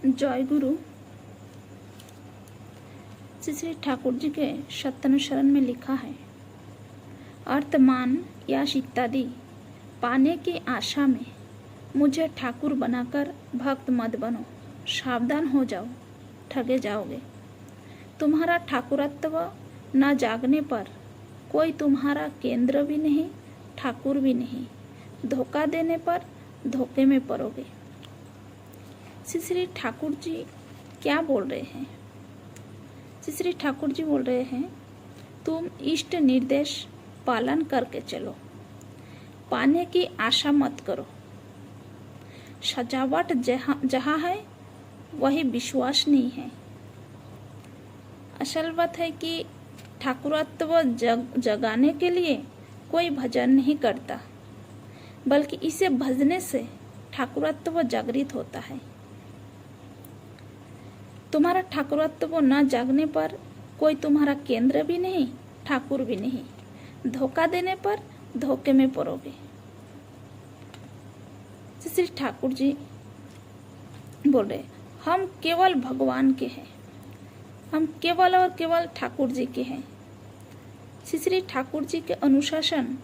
जय गुरु। श्री श्री ठाकुर जी के शतनुशरण में लिखा है, अर्थमान यश इत्यादि पाने की आशा में मुझे ठाकुर बनाकर भक्त मत बनो, सावधान हो जाओ, ठगे जाओगे। तुम्हारा ठाकुरत्व न जागने पर कोई तुम्हारा केंद्र भी नहीं, ठाकुर भी नहीं। धोखा देने पर धोखे में पड़ोगे। श्री श्री ठाकुर जी क्या बोल रहे हैं? श्री श्री ठाकुर जी बोल रहे हैं, तुम इष्ट निर्देश पालन करके चलो, पाने की आशा मत करो। सजावट जहाँ है वही विश्वास नहीं है। असल बात है कि ठाकुरत्व जगाने के लिए कोई भजन नहीं करता, बल्कि इसे भजने से ठाकुरत्व जागृत होता है। तुम्हारा ठाकुरत्व न जागने पर कोई तुम्हारा केंद्र भी नहीं, ठाकुर भी नहीं। धोखा देने पर धोखे में पड़ोगे। श्री ठाकुर जी बोल रहे, हम केवल भगवान के हैं, हम केवल और केवल ठाकुर जी के हैं। श्री ठाकुर जी के अनुशासन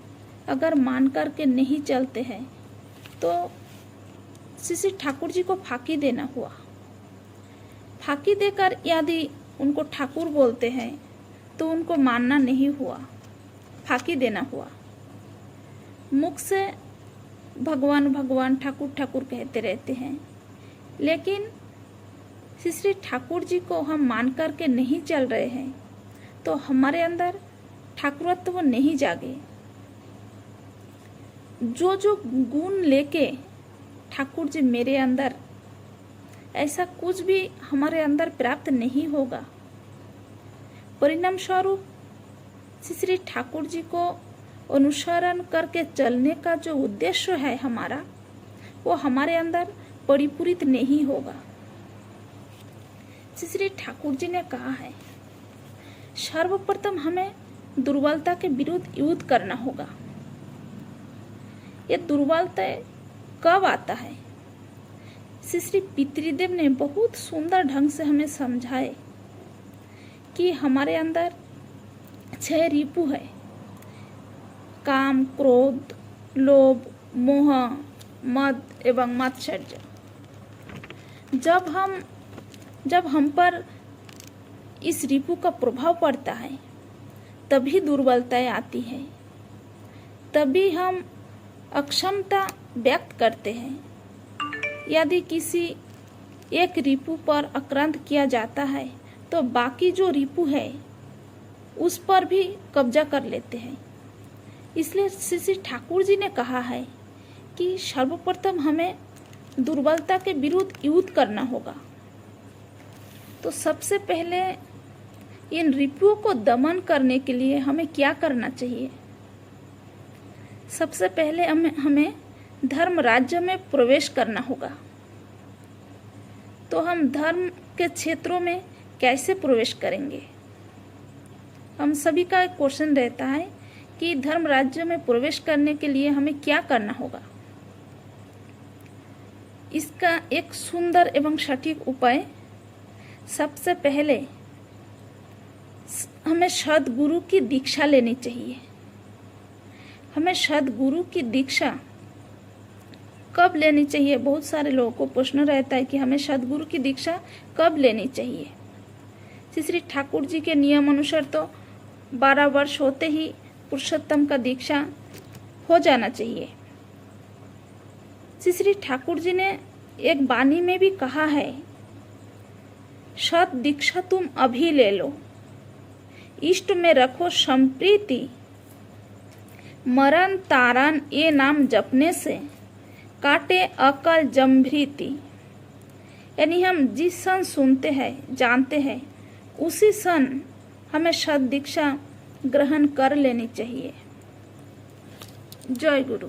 अगर मान कर के नहीं चलते हैं तो श्री ठाकुर जी को फांकी देना हुआ। फांकी देकर यदि उनको ठाकुर बोलते हैं तो उनको मानना नहीं हुआ, फांकी देना हुआ। मुख से भगवान भगवान ठाकुर ठाकुर कहते रहते हैं, लेकिन श्री ठाकुर जी को हम मान कर के नहीं चल रहे हैं तो हमारे अंदर ठाकुरत्व नहीं जागे। जो जो गुण लेके ठाकुर जी मेरे अंदर, ऐसा कुछ भी हमारे अंदर प्राप्त नहीं होगा। परिणाम स्वरूप श्री ठाकुर जी को अनुसरण करके चलने का जो उद्देश्य है हमारा, वो हमारे अंदर परिपूरित नहीं होगा। श्री ठाकुर जी ने कहा है, सर्वप्रथम हमें दुर्बलता के विरुद्ध युद्ध करना होगा। ये दुर्बलता कब आता है? श्री पितृदेव ने बहुत सुंदर ढंग से हमें समझाए कि हमारे अंदर 6 रिपु है, काम, क्रोध, लोभ, मोह, मद एवं मात्सर्य। जब हम पर इस रिपु का प्रभाव पड़ता है तभी दुर्बलताएं आती है, तभी हम अक्षमता व्यक्त करते हैं। यदि किसी एक रिपु पर आक्रांत किया जाता है तो बाकी जो रिपु है उस पर भी कब्जा कर लेते हैं। इसलिए श्री ठाकुर जी ने कहा है कि सर्वप्रथम हमें दुर्बलता के विरुद्ध युद्ध करना होगा। तो सबसे पहले इन रिपुओं को दमन करने के लिए हमें क्या करना चाहिए? सबसे पहले हमें धर्म राज्य में प्रवेश करना होगा। तो हम धर्म के क्षेत्रों में कैसे प्रवेश करेंगे? हम सभी का एक क्वेश्चन रहता है कि धर्म राज्य में प्रवेश करने के लिए हमें क्या करना होगा। इसका एक सुंदर एवं सटीक उपाय, सबसे पहले हमें सद्गुरु की दीक्षा लेनी चाहिए। हमें सद्गुरु की दीक्षा कब लेनी चाहिए? बहुत सारे लोगों को प्रश्न रहता है कि हमें सद्गुरु की दीक्षा कब लेनी चाहिए। श्री ठाकुर जी के नियम अनुसार तो 12 वर्ष होते ही पुरुषोत्तम का दीक्षा हो जाना चाहिए। श्री ठाकुर जी ने एक वाणी में भी कहा है, सत दीक्षा तुम अभी ले लो, इष्ट में रखो संप्रीति, मरण तारण ये नाम जपने से काटे अकल जम्भृति। यानी हम जिस क्षण सुनते हैं, जानते हैं, उसी क्षण हमें सद दीक्षा ग्रहण कर लेनी चाहिए। जय गुरु।